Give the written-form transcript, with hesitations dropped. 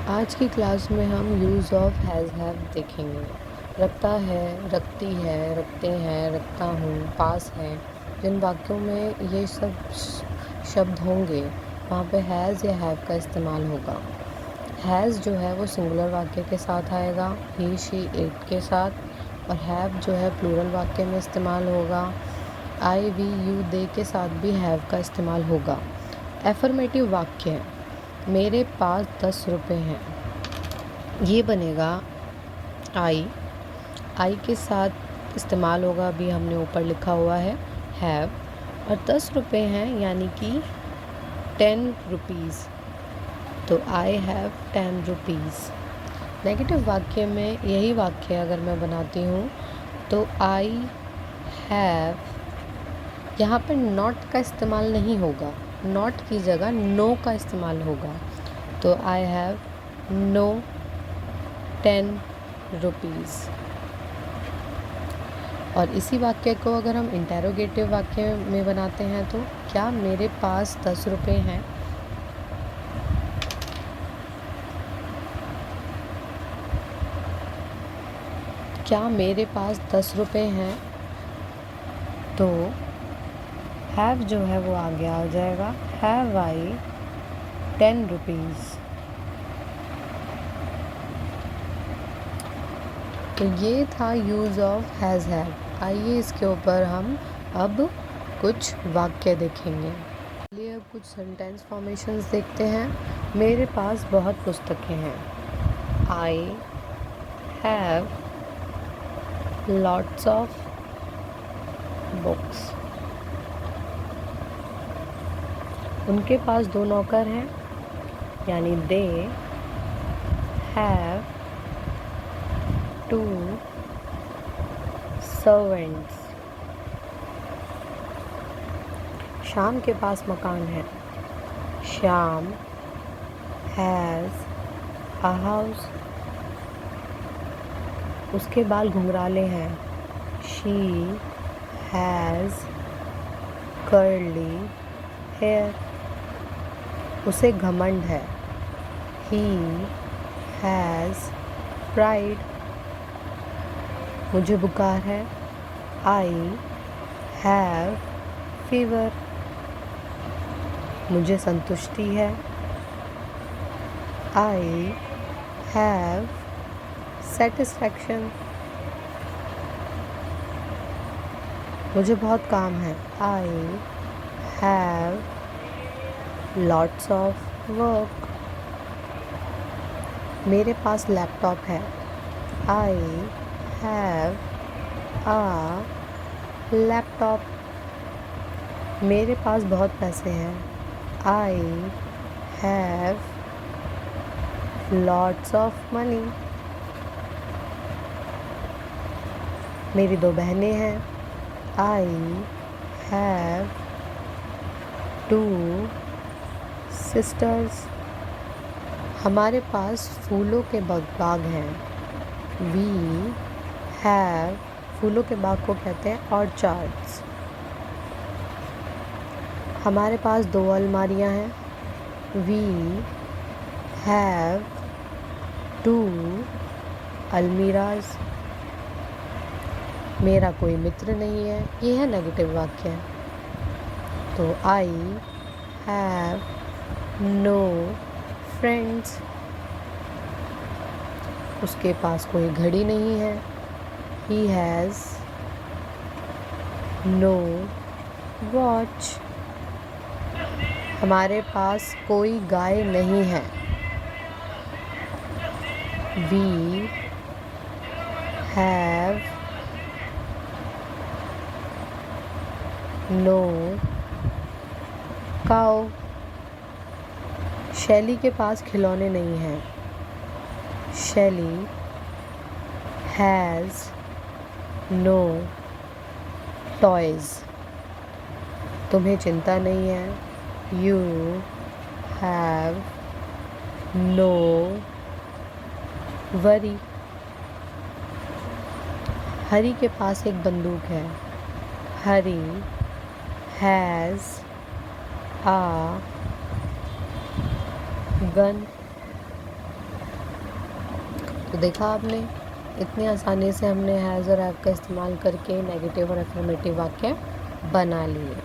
आज की क्लास में हम यूज़ ऑफ हैज़ हैव देखेंगे। रखता है, रखती है, रखते हैं, रखता हूँ, पास है। जिन वाक्यों में ये सब शब्द होंगे वहाँ पे हैज़ या हैव का इस्तेमाल होगा। हैज़ जो है वो सिंगुलर वाक्य के साथ आएगा, ही शी इट के साथ, और हैव जो है प्लूरल वाक्य में इस्तेमाल होगा। आई वी यू दे के साथ भी हैव का इस्तेमाल होगा। एफर्मेटिव वाक्य है, मेरे पास 10 रुपये हैं, ये बनेगा आई के साथ इस्तेमाल होगा, अभी हमने ऊपर लिखा हुआ है हैव, और 10 रुपये हैं यानी कि 10 रुपीज़, तो आई हैव 10 रुपीज़। नेगेटिव वाक्य में यही वाक्य अगर मैं बनाती हूँ तो आई हैव, यहाँ पर नॉट का इस्तेमाल नहीं होगा, नॉट की जगह नो का इस्तेमाल होगा, तो आई हैव नो 10 रुपीज़। और इसी वाक्य को अगर हम इंटेरोगेटिव वाक्य में बनाते हैं तो क्या मेरे पास 10 रुपये हैं, क्या मेरे पास 10 रुपये हैं, तो हैव जो है वो आगे आ जाएगा, हैव आई 10 रुपीज़। तो ये था यूज़ ऑफ हैज़ हैव। आइए इसके ऊपर हम अब कुछ वाक्य देखेंगे। चलिए अब कुछ सेंटेंस फॉर्मेशंस देखते हैं। मेरे पास बहुत पुस्तकें हैं, I have lots of books. उनके पास 2 नौकर हैं, यानी दे हैव 2 सर्वेंट्स। श्याम के पास मकान है, श्याम हैज़ अ हाउस। उसके बाल घुंघराले हैं, शी हैज़ कर्ली हेयर। उसे घमंड है, ही हैज़ प्राइड। मुझे बुखार है, आई हैव फीवर। मुझे संतुष्टि है, आई हैव सेटिस्फैक्शन। मुझे बहुत काम है, I have lots of work. मेरे पास लैपटॉप है, आई हैव अ लैपटॉप। मेरे पास बहुत पैसे हैं, I have lots of money. मेरी 2 बहनें हैं, आई हैव 2 सिस्टर्स। हमारे पास फूलों के बाग हैं, वी हैव, फूलों के बाग को कहते हैं ऑर्चार्ड्स। हमारे पास 2 अलमारियां हैं, वी हैव 2 अलमीराज। मेरा कोई मित्र नहीं है, ये है नेगेटिव वाक्य, तो आई हैव नो फ्रेंड्स। उसके पास कोई घड़ी नहीं है, ही हैज़ नो वॉच। हमारे पास कोई गाय नहीं है, वी हैव नो काउ। शैली के पास खिलौने नहीं हैं, शैली हैज़ नो टॉयज़। तुम्हें चिंता नहीं है, यू हैव नो वरी। हरी के पास एक बंदूक है, हरी हैज़ a गन। तो देखा आपने, इतनी आसानी से हमने हैज़ और हैव का इस्तेमाल करके नेगेटिव और अफर्मेटिव वाक्य बना लिए।